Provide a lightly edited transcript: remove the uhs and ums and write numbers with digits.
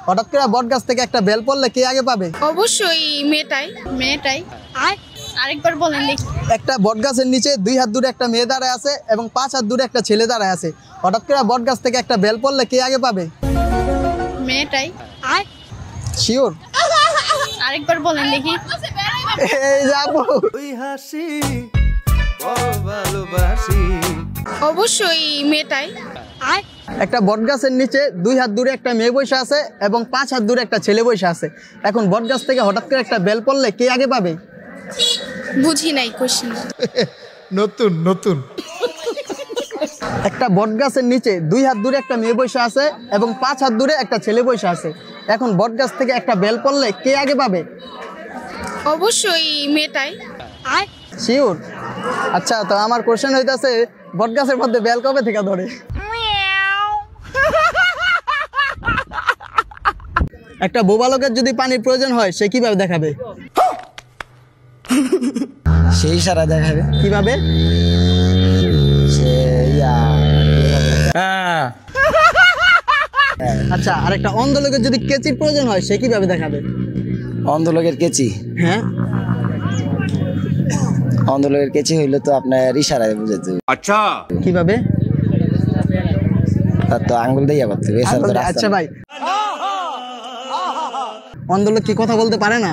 হঠাৎ করে বট গাছ থেকে একটা বেল পড়লে কে আগে পাবে? অবশ্যই মেয়েটাই। আর আরেকবার বলেন দেখি। একটা বট গাছের নিচে 2 হাত দূরে একটা মেয়ে দাঁড়ায় আছে এবং 5 হাত দূরে একটা ছেলে দাঁড়ায় আছে। হঠাৎ করে বট গাছ থেকে একটা বেল পড়লে কে আগে পাবে? মেয়েটাই। আর শিওর? আরেকবার বলেন দেখি। এই যাবো। অবশ্যই মেয়েটাই। আর একটা বট গাছের নিচে 2 হাত দূরে একটা মেয়ে বসে আছে এবং 5 হাত দূরে একটা ছেলে বসে আছে। এখন বট গাছ থেকে হঠাৎ করে একটা বেল পড়লে কে আগে পাবে? বুঝি নাই কোশ্চেন। নতুন একটা বট গাছের নিচে 2 হাত দূরে একটা মেয়ে বসে আছে এবং 5 হাত দূরে একটা ছেলে বসে আছে। এখন বট গাছ থেকে একটা বেল পড়লে কে আগে পাবে? অবশ্যই মেয়েটাই। আর শিওর? আচ্ছা, তো আমার কোশ্চেন হইতাছে বট গাছের মধ্যে বেল কবে থেকে ধরে? একটা বোবা লোকের যদি পানির প্রয়োজন হয় সে কিভাবে দেখাবে? সেই ইশারা দেখাবে। কিভাবে? আচ্ছা, আর একটা অন্ধ লোকের যদি কেচির প্রয়োজন হয় সে কিভাবে দেখাবে? অন্ধ লোকের কেচি? হ্যাঁ, অন্ধ লোকের কেচি হইলে তো আপনার ইশারায় বুঝাতে। আচ্ছা, কিভাবে? তার তো আঙ্গুল দিয়ে করতে হবে। আচ্ছা ভাই, অন্ধ লোক কি কথা বলতে পারে না?